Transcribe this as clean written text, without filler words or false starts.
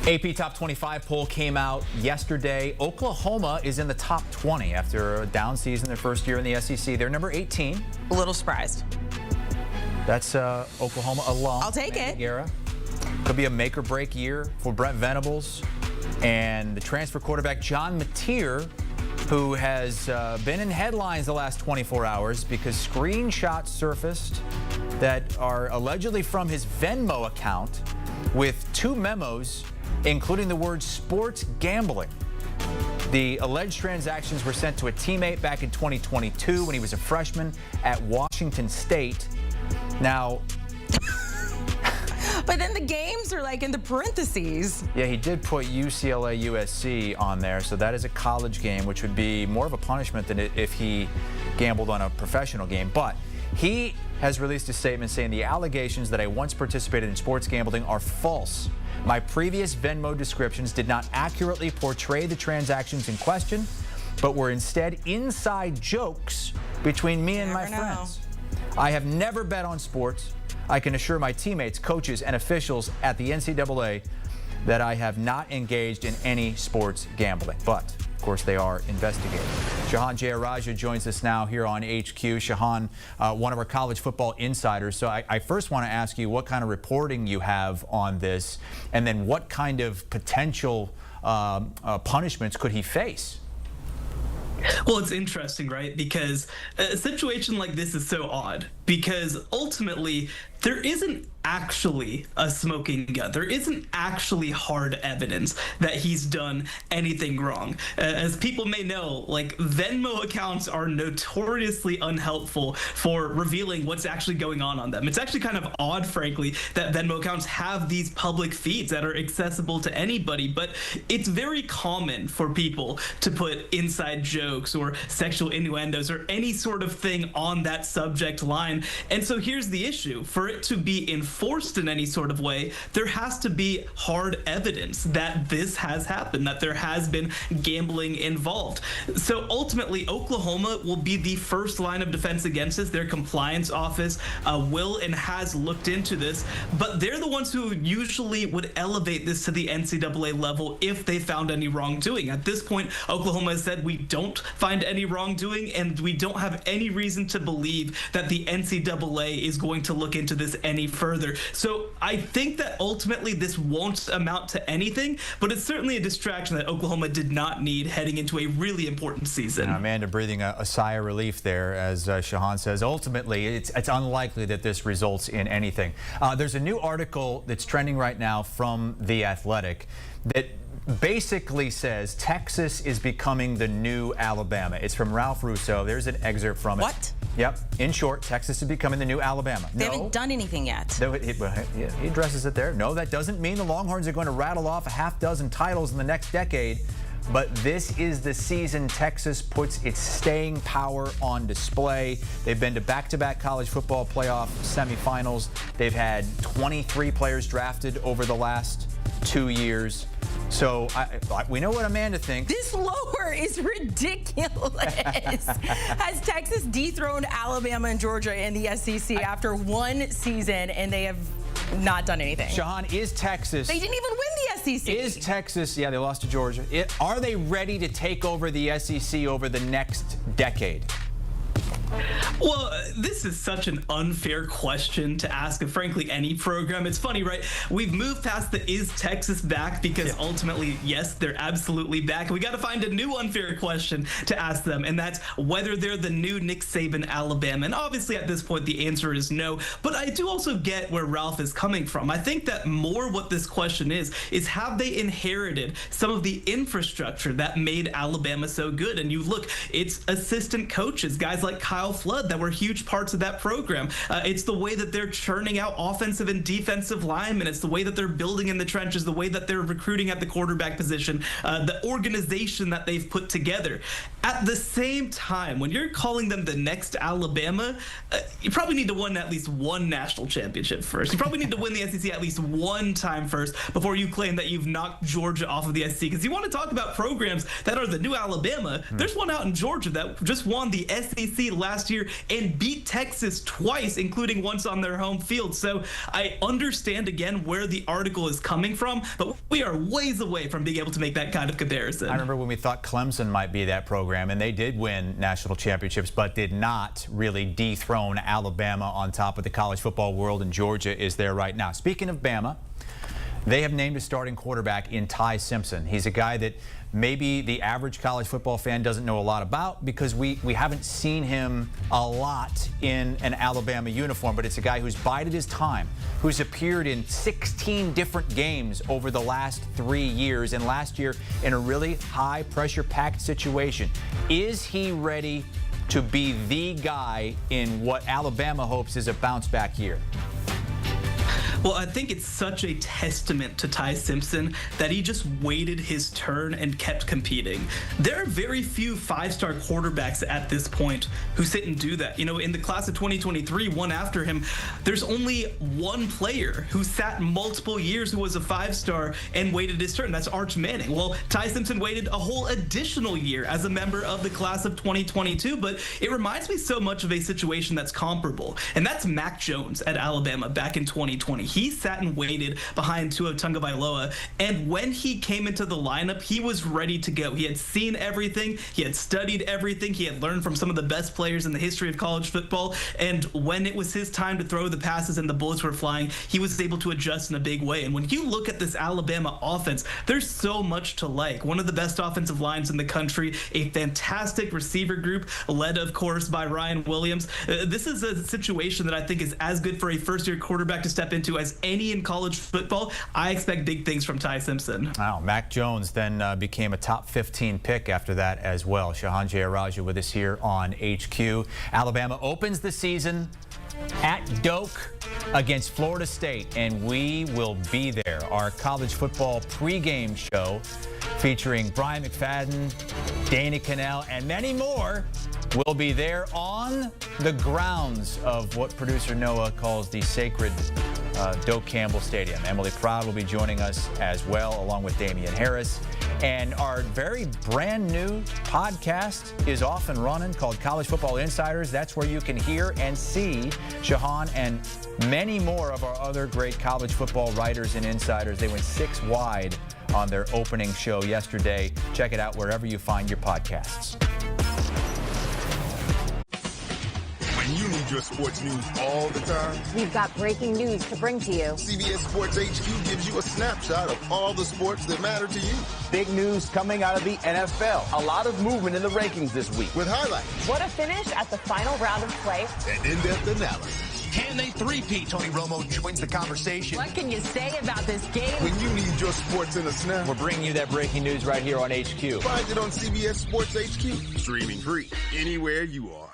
AP Top 25 poll came out yesterday. Oklahoma is in the top 20 after a down season, their first year in the SEC. They're number 18. A little surprised. That's Oklahoma alum. I'll take it. Could be a make or break year for Brent Venables and the transfer quarterback John Mateer, who has been in headlines the last 24 hours because screenshots surfaced that are allegedly from his Venmo account with 2 memos including the word sports gambling. The alleged transactions were sent to a teammate back in 2022 when he was a freshman at Washington State. Now, but then the games are like in the parentheses. Yeah, he did put UCLA USC on there, so that is a college game, which would be more of a punishment than if he gambled on a professional game. But he has released a statement saying the allegations that I once participated in sports gambling are false. My previous Venmo descriptions did not accurately portray the transactions in question, but were instead inside jokes between me and my friends. I have never bet on sports. I can assure my teammates, coaches, and officials at the NCAA that I have not engaged in any sports gambling. But, of course, they are investigating. Shehan Jeyarajah joins us now here on HQ. Shehan, one of our college football insiders. So I first want to ask you what kind of reporting you have on this, and then what kind of potential punishments could he face? Well, it's interesting, right? Because a situation like this is so odd because ultimately there isn't actually a smoking gun. There isn't actually hard evidence that he's done anything wrong. As people may know, like Venmo accounts are notoriously unhelpful for revealing what's actually going on them. It's actually kind of odd, frankly, that Venmo accounts have these public feeds that are accessible to anybody, but it's very common for people to put inside jokes or sexual innuendos or any sort of thing on that subject line. And so here's the issue. For it to be enforced in any sort of way, there has to be hard evidence that this has happened, that there has been gambling involved. So ultimately, Oklahoma will be the first line of defense against this. Their compliance office will and has looked into this, but they're the ones who usually would elevate this to the NCAA level if they found any wrongdoing. At this point, Oklahoma has said we don't find any wrongdoing, and we don't have any reason to believe that the NCAA is going to look into this any further. So I think that ultimately this won't amount to anything, but it's certainly a distraction that Oklahoma did not need heading into a really important season. Amanda breathing a sigh of relief there, as Shehan says. Ultimately, it's unlikely that this results in anything. There's a new article that's trending right now from The Athletic that basically says Texas is becoming the new Alabama. It's from Ralph Russo. There's an excerpt from it. What? Yep. In short, Texas is becoming the new Alabama. They haven't done anything yet. He addresses it there. No, that doesn't mean the Longhorns are going to rattle off a half dozen titles in the next decade. But this is the season Texas puts its staying power on display. They've been to back-to-back college football playoff semifinals. They've had 23 players drafted over the last 2 years. So we know what Amanda thinks. This lower is ridiculous. Has Texas dethroned Alabama and Georgia in the SEC after one season, and they have not done anything? Shehan, is Texas... They didn't even win the SEC. Is Texas... Yeah, they lost to Georgia. Are they ready to take over the SEC over the next decade? Well, this is such an unfair question to ask of, frankly, any program. It's funny, right? We've moved past the is Texas back because ultimately, yes, they're absolutely back. And we got to find a new unfair question to ask them, and that's whether they're the new Nick Saban Alabama. And obviously, at this point, the answer is no. But I do also get where Ralph is coming from. I think that more what this question is have they inherited some of the infrastructure that made Alabama so good? And you look, it's assistant coaches, guys like Kyle Flood, that were huge parts of that program. It's the way that they're churning out offensive and defensive linemen. It's the way that they're building in the trenches, the way that they're recruiting at the quarterback position, the organization that they've put together. At the same time, when you're calling them the next Alabama, you probably need to win at least one national championship first. You probably need to win the SEC at least one time first before you claim that you've knocked Georgia off of the SEC. Because you want to talk about programs that are the new Alabama. There's one out in Georgia that just won the SEC last year and beat Texas twice, including once on their home field. So I understand, again, where the article is coming from, but we are ways away from being able to make that kind of comparison. I remember when we thought Clemson might be that program, and they did win national championships, but did not really dethrone Alabama on top of the college football world, and Georgia is there right now. Speaking of Bama, they have named a starting quarterback in Ty Simpson. He's a guy that maybe the average college football fan doesn't know a lot about because we haven't seen him a lot in an Alabama uniform, but it's a guy who's bided his time, who's appeared in 16 different games over the last 3 years, and last year in a really high pressure packed situation. Is he ready to be the guy in what Alabama hopes is a bounce back year? Well, I think it's such a testament to Ty Simpson that he just waited his turn and kept competing. There are very few five-star quarterbacks at this point who sit and do that. You know, in the class of 2023, one after him, there's only one player who sat multiple years who was a five-star and waited his turn. That's Arch Manning. Well, Ty Simpson waited a whole additional year as a member of the class of 2022, but it reminds me so much of a situation that's comparable, and that's Mac Jones at Alabama back in 2020. He sat and waited behind Tua Tagovailoa, and when he came into the lineup, he was ready to go. He had seen everything, he had studied everything, he had learned from some of the best players in the history of college football, and when it was his time to throw the passes and the bullets were flying, he was able to adjust in a big way. And when you look at this Alabama offense, there's so much to like. One of the best offensive lines in the country, a fantastic receiver group led, of course, by Ryan Williams. This is a situation that I think is as good for a first-year quarterback to step into as any in college football. I expect big things from Ty Simpson. Wow, Mac Jones then became a top 15 pick after that as well. Shehan Jeyarajah with us here on HQ. Alabama opens the season at Doak against Florida State, and we will be there. Our college football pregame show featuring Brian McFadden, Danny Cannell, and many more will be there on the grounds of what producer Noah calls the sacred Doak Campbell Stadium. Emily Proud will be joining us as well, along with Damian Harris. And our very brand new podcast is off and running called College Football Insiders. That's where you can hear and see Shehan and many more of our other great college football writers and insiders. They went 6 wide on their opening show yesterday. Check it out wherever you find your podcasts. When you need your sports news all the time, we've got breaking news to bring to you. CBS Sports HQ gives you a snapshot of all the sports that matter to you. Big news coming out of the NFL. A lot of movement in the rankings this week. With highlights. What a finish at the final round of play. And in-depth analysis. Can they three-peat? Tony Romo joins the conversation. What can you say about this game? When you need your sports in a snap, we're bringing you that breaking news right here on HQ. Find it on CBS Sports HQ. Streaming free anywhere you are.